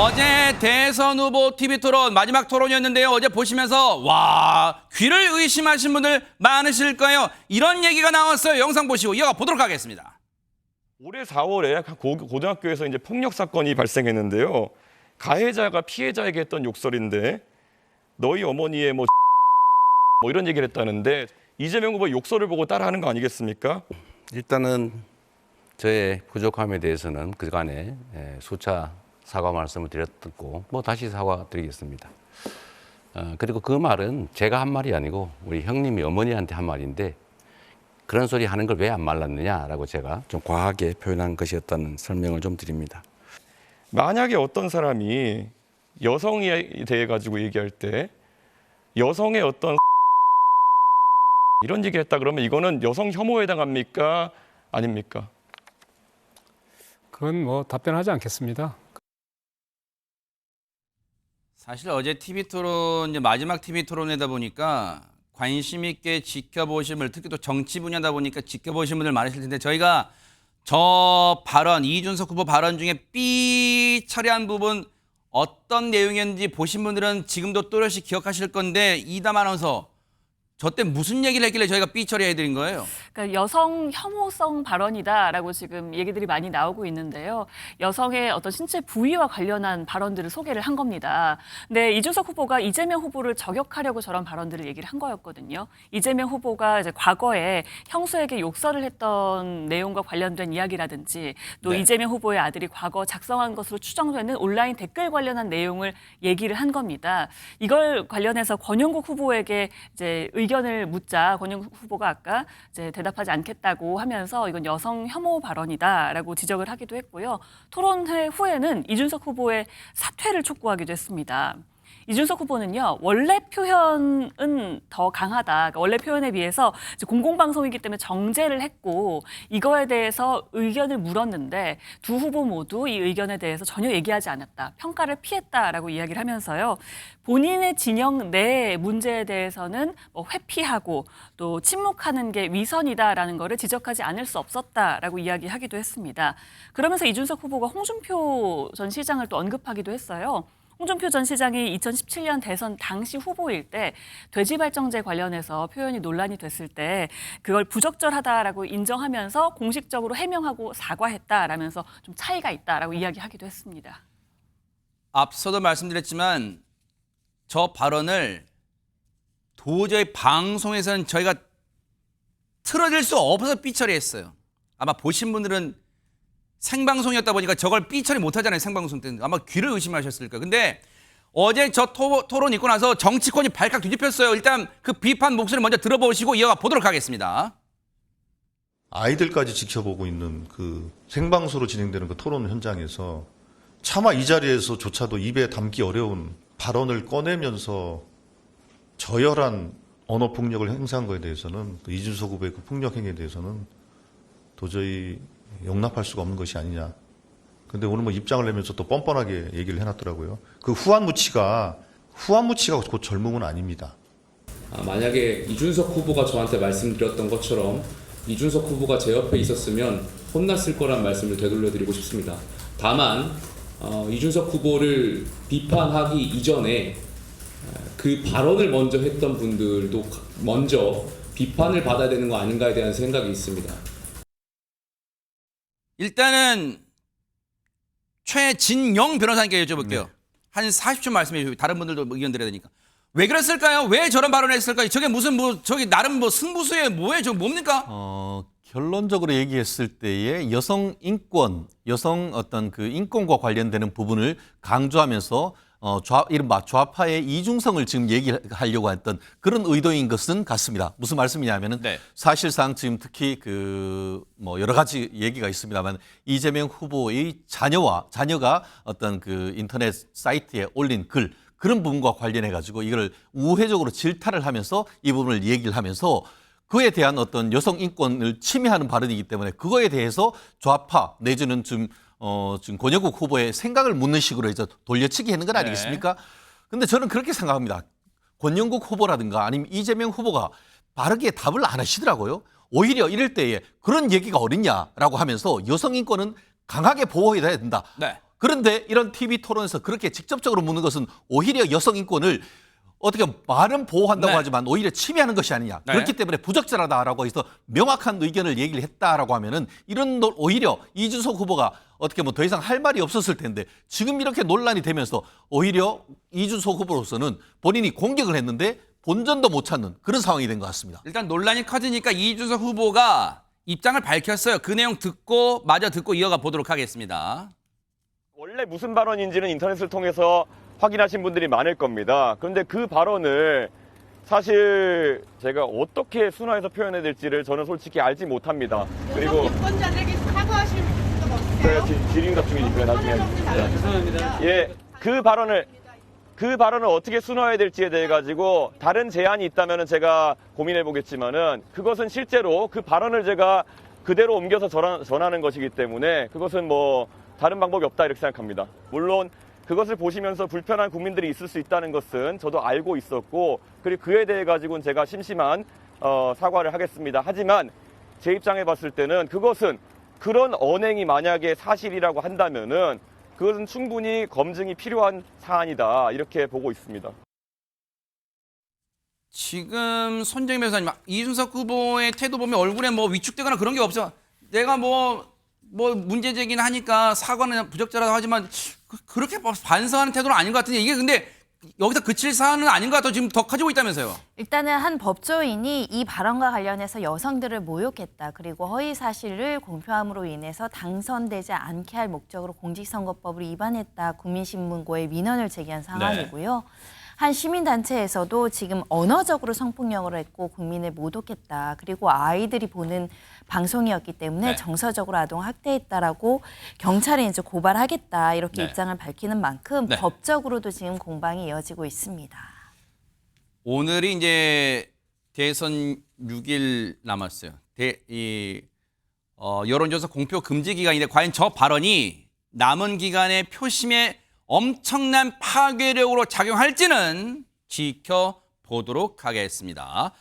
어제 대선 후보 TV 토론 마지막 토론이었는데요. 어제 보시면서 와, 귀를 의심하신 분들 많으실 거예요. 이런 얘기가 나왔어요. 영상 보시고 이어가 보도록 하겠습니다. 올해 4월에 고등학교에서 이제 폭력 사건이 발생했는데요. 가해자가 피해자에게 했던 욕설인데 너희 어머니의 뭐 이런 얘기를 했다는데 이재명 후보 욕설을 보고 따라하는 거 아니겠습니까? 일단은 저의 부족함에 대해서는 그간에 수차 사과 말씀을 드렸고 다시 사과드리겠습니다. 그리고 그 말은 제가 한 말이 아니고 우리 형님이 어머니한테 한 말인데 그런 소리 하는 걸 왜 안 말랐느냐라고 제가 좀 과하게 표현한 것이었다는 설명을 좀 드립니다. 만약에 어떤 사람이 여성에 대해 가지고 얘기할 때 여성의 어떤 이런 얘기를 했다 그러면 이거는 여성 혐오에 해당합니까? 아닙니까? 그건 뭐 답변하지 않겠습니다. 사실 어제 TV 토론, 이제 마지막 TV 토론이다 보니까 관심 있게 지켜보신 분들, 특히 또 정치 분야다 보니까 지켜보신 분들 많으실 텐데 저희가 저 발언, 이준석 후보 발언 중에 삐 처리한 부분 어떤 내용이었는지 보신 분들은 지금도 또렷이 기억하실 건데 이담 아나운서, 저 때 무슨 얘기를 했길래 저희가 삐 처리해드린 거예요? 그러니까 여성 혐오성 발언이다라고 지금 얘기들이 많이 나오고 있는데요. 여성의 어떤 신체 부위와 관련한 발언들을 소개를 한 겁니다. 근데 이준석 후보가 이재명 후보를 저격하려고 저런 발언들을 얘기를 한 거였거든요. 이재명 후보가 이제 과거에 형수에게 욕설을 했던 내용과 관련된 이야기라든지 또 네. 이재명 후보의 아들이 과거 작성한 것으로 추정되는 온라인 댓글 관련한 내용을 얘기를 한 겁니다. 이걸 관련해서 권영국 후보에게 이제 의견을 묻자 권영국 후보가 아까 이제 대답하지 않겠다고 하면서 이건 여성 혐오 발언이다라고 지적을 하기도 했고요. 토론회 후에는 이준석 후보의 사퇴를 촉구하기도 했습니다. 이준석 후보는요, 원래 표현은 더 강하다. 그러니까 원래 표현에 비해서 이제 공공방송이기 때문에 정제를 했고 이거에 대해서 의견을 물었는데 두 후보 모두 이 의견에 대해서 전혀 얘기하지 않았다. 평가를 피했다라고 이야기를 하면서요. 본인의 진영 내 문제에 대해서는 뭐 회피하고 또 침묵하는 게 위선이다라는 거를 지적하지 않을 수 없었다라고 이야기하기도 했습니다. 그러면서 이준석 후보가 홍준표 전 시장을 또 언급하기도 했어요. 홍준표 전 시장이 2017년 대선 당시 후보일 때 돼지발정제 관련해서 표현이 논란이 됐을 때 그걸 부적절하다라고 인정하면서 공식적으로 해명하고 사과했다라면서 좀 차이가 있다라고 이야기하기도 했습니다. 앞서도 말씀드렸지만 저 발언을 도저히 방송에서는 저희가 틀어질 수 없어서 삐 처리했어요. 아마 보신 분들은 생방송이었다 보니까 저걸 삐 처리 못하잖아요. 생방송 때는. 아마 귀를 의심하셨을 거예요. 근데 어제 저 토론 있고 나서 정치권이 발칵 뒤집혔어요. 일단 그 비판 목소리 먼저 들어보시고 이어가 보도록 하겠습니다. 아이들까지 지켜보고 있는 그 생방송으로 진행되는 그 토론 현장에서 차마 이 자리에서조차도 입에 담기 어려운 발언을 꺼내면서 저열한 언어 폭력을 행사한 것에 대해서는 그 이준석 후보의 그 폭력 행위에 대해서는 도저히 용납할 수가 없는 것이 아니냐. 근데 오늘 뭐 입장을 내면서 또 뻔뻔하게 얘기를 해놨더라고요. 그 후한무치가 곧 젊음은 아닙니다. 만약에 이준석 후보가 저한테 말씀드렸던 것처럼 이준석 후보가 제 옆에 있었으면 혼났을 거란 말씀을 되돌려드리고 싶습니다. 다만 이준석 후보를 비판하기 이전에 그 발언을 먼저 했던 분들도 먼저 비판을 받아야 되는 거 아닌가에 대한 생각이 있습니다. 일단은 최진영 변호사님께 여쭤볼게요. 네. 한 40초 말씀해 주시고 다른 분들도 의견 드려야 되니까. 왜 그랬을까요? 왜 저런 발언을 했을까요? 저게 무슨 저기 나름 승부수에 뭐예요? 저 뭡니까? 결론적으로 얘기했을 때에 여성 인권, 여성 어떤 그 인권과 관련되는 부분을 강조하면서 이른바 좌파의 이중성을 지금 얘기하려고 했던 그런 의도인 것은 같습니다. 무슨 말씀이냐면은 네. 사실상 지금 특히 여러 가지 얘기가 있습니다만 이재명 후보의 자녀가 어떤 그 인터넷 사이트에 올린 글 그런 부분과 관련해 가지고 이걸 우회적으로 질타를 하면서 이 부분을 얘기를 하면서 그에 대한 어떤 여성 인권을 침해하는 발언이기 때문에 그거에 대해서 좌파 내지는 지금 권영국 후보의 생각을 묻는 식으로 해서 돌려치기 하는 건 아니겠습니까? 근데 저는 그렇게 생각합니다. 권영국 후보라든가 아니면 이재명 후보가 바르게 답을 안 하시더라고요. 오히려 이럴 때에 그런 얘기가 어딨냐라고 하면서 여성 인권은 강하게 보호해야 된다. 네. 그런데 이런 TV 토론에서 그렇게 직접적으로 묻는 것은 오히려 여성 인권을 어떻게 말은 보호한다고 네. 하지만 오히려 침해하는 것이 아니냐. 네. 그렇기 때문에 부적절하다라고 해서 명확한 의견을 얘기를 했다라고 하면은 이런 오히려 이준석 후보가 어떻게 뭐 더 이상 할 말이 없었을 텐데 지금 이렇게 논란이 되면서 오히려 이준석 후보로서는 본인이 공격을 했는데 본전도 못 찾는 그런 상황이 된 것 같습니다. 일단 논란이 커지니까 이준석 후보가 입장을 밝혔어요. 그 내용 마저 듣고 이어가 보도록 하겠습니다. 원래 무슨 발언인지는 인터넷을 통해서 확인하신 분들이 많을 겁니다. 그런데 그 발언을 사실 제가 어떻게 순화해서 표현해야 될지를 저는 솔직히 알지 못합니다. 그리고 유권자들에게 사과하실 적 없으세요? 제가 질의응답 중이니까요. 나중에. 죄송합니다. 예, 그 발언을 어떻게 순화해야 될지에 대해 가지고 다른 제안이 있다면 제가 고민해 보겠지만은 그것은 실제로 그 발언을 제가 그대로 옮겨서 전하는 것이기 때문에 그것은 뭐 다른 방법이 없다 이렇게 생각합니다. 물론 그것을 보시면서 불편한 국민들이 있을 수 있다는 것은 저도 알고 있었고 그리고 그에 대해 가지고는 제가 심심한 사과를 하겠습니다. 하지만 제 입장에 봤을 때는 그것은 그런 언행이 만약에 사실이라고 한다면은 그것은 충분히 검증이 필요한 사안이다 이렇게 보고 있습니다. 지금 손정희 변호사님, 이준석 후보의 태도 보면 얼굴에 뭐 위축되거나 그런 게 없어. 내가 뭐 문제 제기는 하니까 사과는 부적절하다고 하지만 그렇게 반성하는 태도는 아닌 것 같은데 이게 근데 여기서 그칠 사안은 아닌 것 같아요. 지금 더 커지고 있다면서요. 일단은 한 법조인이 이 발언과 관련해서 여성들을 모욕했다. 그리고 허위 사실을 공표함으로 인해서 당선되지 않게 할 목적으로 공직선거법을 위반했다. 국민신문고에 민원을 제기한 상황이고요. 한 시민단체에서도 지금 언어적으로 성폭력을 했고 국민을 모독했다. 그리고 아이들이 보는 방송이었기 때문에 네. 정서적으로 아동 학대했다라고 경찰에 이제 고발하겠다. 이렇게 네. 입장을 밝히는 만큼 네. 법적으로도 지금 공방이 이어지고 있습니다. 오늘이 이제 대선 6일 남았어요. 여론조사 공표 금지 기간인데 과연 저 발언이 남은 기간의 표심에 엄청난 파괴력으로 작용할지는 지켜보도록 하겠습니다.